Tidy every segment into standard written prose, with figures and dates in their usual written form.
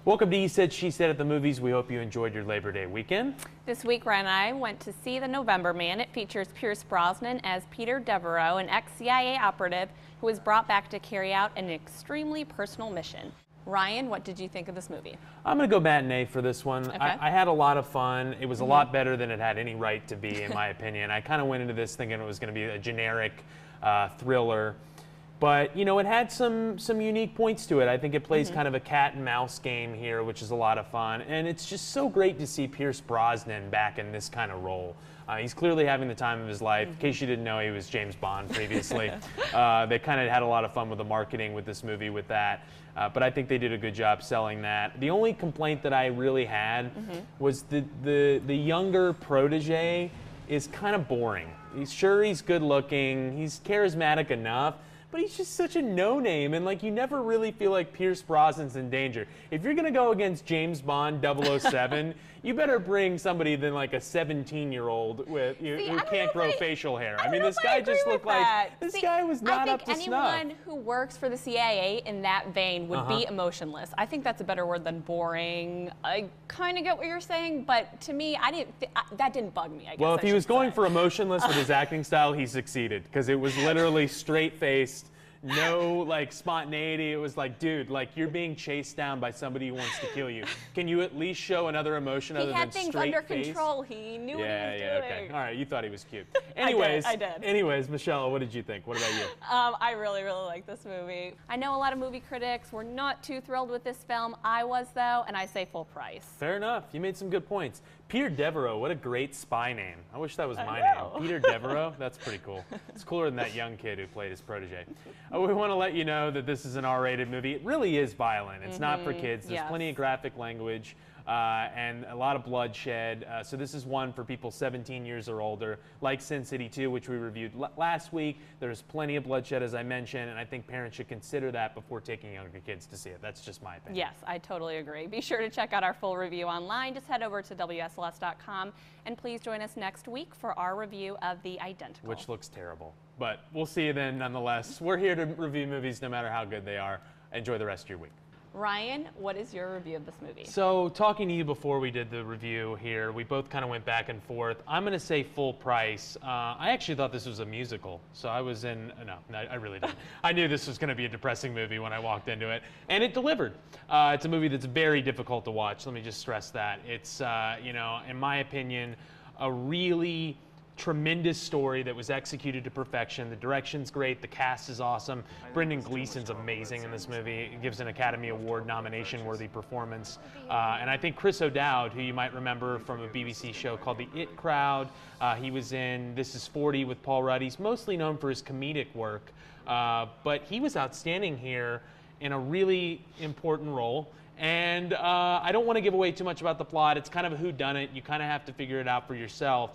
Welcome to He Said, She Said at the Movies. We hope you enjoyed your Labor Day weekend. This week, Ryan and I went to see The November Man. It features Pierce Brosnan as Peter Devereaux, an ex-CIA operative who was brought back to carry out an extremely personal mission. Ryan, what did you think of this movie? I'm going to go matinee for this one. Okay. I had a lot of fun. It was a lot better than it had any right to be, in my opinion. I kind of went into this thinking it was going to be a generic thriller. But, you know, it had some unique points to it. I think it plays kind of a cat and mouse game here, which is a lot of fun. And it's just so great to see Pierce Brosnan back in this kind of role. He's clearly having the time of his life. In case you didn't know, he was James Bond previously. They kind of had a lot of fun with the marketing with this movie with that. But I think they did a good job selling that. The only complaint that I really had was the younger protege is kind of boring. He's good looking. He's charismatic enough. But he's just such a no-name, and like you never really feel like Pierce Brosnan's in danger. If you're gonna go against James Bond 007, you better bring somebody than like a 17-year-old with who can't grow facial hair. I mean, this guy just looked like this guy was not up to snuff. I think anyone who works for the CIA in that vein would be emotionless. I think that's a better word than boring. I kind of get what you're saying, but to me, that didn't bug me. I guess. Well, if he was going for emotionless with his acting style, he succeeded because it was literally straight-faced. No, like, spontaneity. It was like, dude, like, you're being chased down by somebody who wants to kill you. Can you at least show another emotion other than straight face? He had things under control. He knew what he was doing. Okay. All right, you thought he was cute. Anyways, I did. Anyways, Michelle, what did you think? What about you? I really like this movie. I know a lot of movie critics were not too thrilled with this film. I was, though, and I say full price. Fair enough. You made some good points. Peter Devereaux, what a great spy name. I wish that was my name. Peter Devereaux, that's pretty cool. It's cooler than that young kid who played his protege. We want to let you know that this is an R-rated movie. It really is violent. It's not for kids. There's plenty of graphic language and a lot of bloodshed. So this is one for people 17 years or older, like Sin City 2, which we reviewed last week. There's plenty of bloodshed, as I mentioned, and I think parents should consider that before taking younger kids to see it. That's just my opinion. Yes, I totally agree. Be sure to check out our full review online. Just head over to WSLS.com, and please join us next week for our review of The Identical. Which looks terrible. But we'll see you then nonetheless. We're here to review movies no matter how good they are. Enjoy the rest of your week. Ryan, what is your review of this movie? So, talking to you before we did the review here, we both kind of went back and forth. I'm going to say full price. I actually thought this was a musical, so I was in. No, I really didn't. I knew this was going to be a depressing movie when I walked into it, and it delivered. It's a movie that's very difficult to watch. Let me just stress that. It's, you know, in my opinion, a really tremendous story that was executed to perfection. The direction's great. The cast is awesome. Brendan Gleeson's amazing in this movie. It gives an Academy Award nomination-worthy performance. And I think Chris O'Dowd, who you might remember from a BBC show called The It Crowd, he was in This Is 40 with Paul Rudd. He's mostly known for his comedic work, but he was outstanding here in a really important role. And I don't want to give away too much about the plot. It's kind of a whodunit. You kind of have to figure it out for yourself.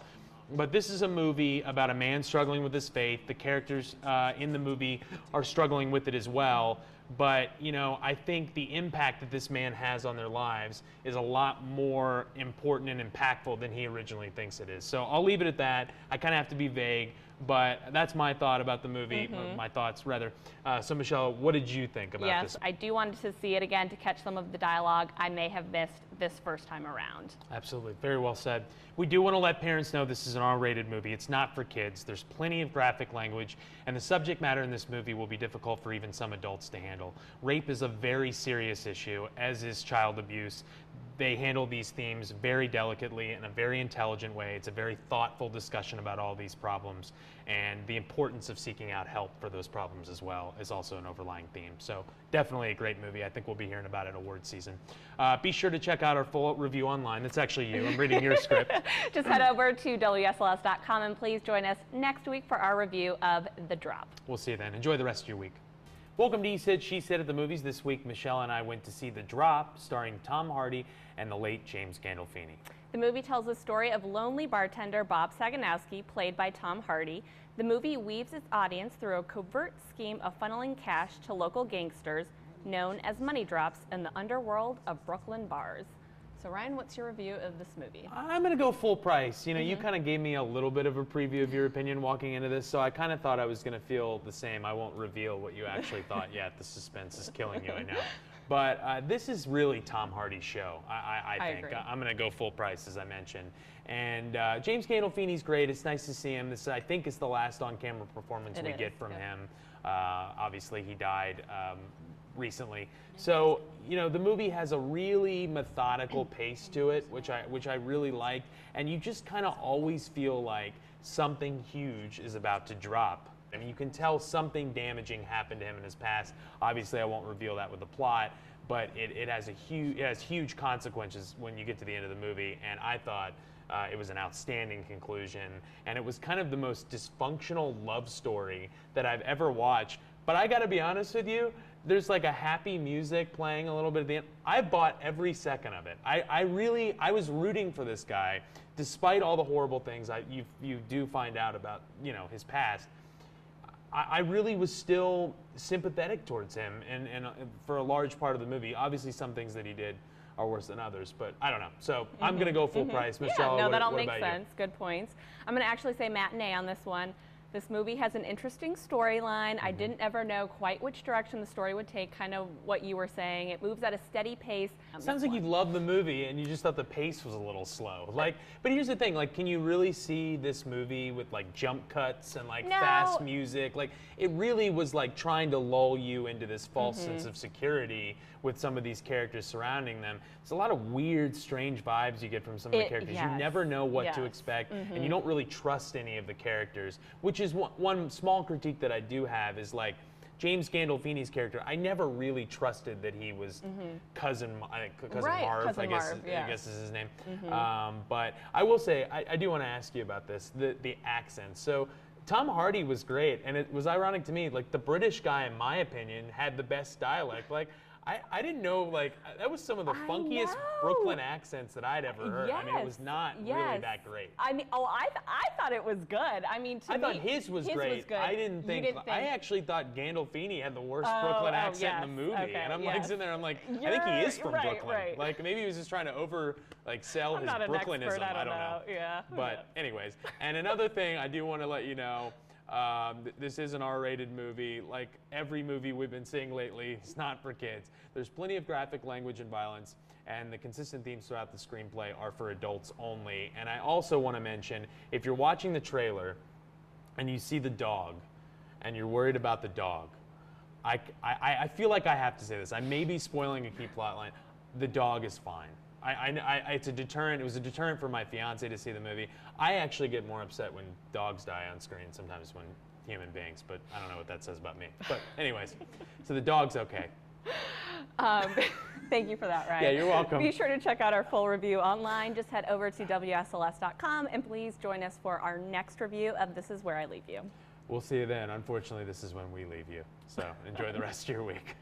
But this is a movie about a man struggling with his faith. The characters in the movie are struggling with it as well. But, you know, I think the impact that this man has on their lives is a lot more important and impactful than he originally thinks it is. So I'll leave it at that. I kind of have to be vague, but that's my thought about the movie, my thoughts rather. So Michelle, what did you think about this? Yes, I do want to see it again to catch some of the dialogue I may have missed this first time around. Absolutely, very well said. We do want to let parents know this is an R-rated movie. It's not for kids. There's plenty of graphic language, and the subject matter in this movie will be difficult for even some adults to handle. Rape is a very serious issue, as is child abuse. They handle these themes very delicately in a very intelligent way. It's a very thoughtful discussion about all these problems, and the importance of seeking out help for those problems as well is also an overlying theme. So definitely a great movie. I think we'll be hearing about it award season. Be sure to check out our full review online. That's actually you. I'm reading your script. Just head over to WSLS.com and please join us next week for our review of The Drop. We'll see you then. Enjoy the rest of your week. Welcome to He Said, She Said at the Movies. This week, Michelle and I went to see The Drop, starring Tom Hardy and the late James Gandolfini. The movie tells the story of lonely bartender Bob Saganowski, played by Tom Hardy. The movie weaves its audience through a covert scheme of funneling cash to local gangsters known as money drops in the underworld of Brooklyn bars. So Ryan, what's your review of this movie? I'm going to go full price. You know, you kind of gave me a little bit of a preview of your opinion walking into this, so I kind of thought I was going to feel the same. I won't reveal what you actually thought yet. The suspense is killing you, I know. But this is really Tom Hardy's show, I think. agree. I'm going to go full price, as I mentioned. And James Gandolfini's great. It's nice to see him. This, I think, is the last on-camera performance we get from him. Obviously, he died recently. So, you know, the movie has a really methodical pace to it, which I really like. And you just kind of always feel like something huge is about to drop. I mean, you can tell something damaging happened to him in his past. Obviously, I won't reveal that with the plot, but it has huge consequences when you get to the end of the movie. And I thought it was an outstanding conclusion, and it was kind of the most dysfunctional love story that I've ever watched. But I got to be honest with you, there's like a happy music playing a little bit at the end. I bought every second of it. I was rooting for this guy, despite all the horrible things you do find out about, you know, his past. I really was still sympathetic towards him, and for a large part of the movie. Obviously, some things that he did are worse than others, but I don't know. So I'm going to go full price. Michelle, yeah, no, that all what makes about you? sense. Good points. I'm going to actually say matinee on this one. This movie has an interesting storyline. I didn't ever know quite which direction the story would take, kind of what you were saying. It moves at a steady pace. Sounds like you loved the movie and you just thought the pace was a little slow. Like, but here's the thing, like, can you really see this movie with like jump cuts and like fast music? Like, it really was like trying to lull you into this false sense of security with some of these characters surrounding them. There's a lot of weird, strange vibes you get from some of the characters. You never know what to expect, and you don't really trust any of the characters, which is one small critique that I do have is like, James Gandolfini's character, I never really trusted that he was cousin Marv, I guess is his name. But I will say, I do want to ask you about this, the accent. So Tom Hardy was great, and it was ironic to me, like the British guy, in my opinion, had the best dialect. Like, I didn't know, like, that was some of the funkiest Brooklyn accents that I'd ever heard. I mean, it was not really that great. I mean, I thought it was good. I mean, to I me, thought his was great. I didn't think, I actually thought Gandolfini had the worst Brooklyn accent in the movie. And I'm like sitting there, I'm like, I think he is from Brooklyn. Like, maybe he was just trying to sell his Brooklynism. I don't know. Yeah. But anyways, and another thing I do want to let you know, this is an R-rated movie. Like every movie we've been seeing lately, it's not for kids. There's plenty of graphic language and violence, and the consistent themes throughout the screenplay are for adults only. And I also want to mention, if you're watching the trailer and you see the dog and you're worried about the dog, I feel like I have to say this. I may be spoiling a key plot line. The dog is fine. It's a deterrent. It was a deterrent for my fiance to see the movie. I actually get more upset when dogs die on screen sometimes when human beings, but I don't know what that says about me. But anyways, so the dog's okay. Thank you for that, Ryan. Yeah, you're welcome. Be sure to check out our full review online. Just head over to WSLS.com and please join us for our next review of This Is Where I Leave You. We'll see you then. Unfortunately, this is when we leave you. So enjoy the rest of your week.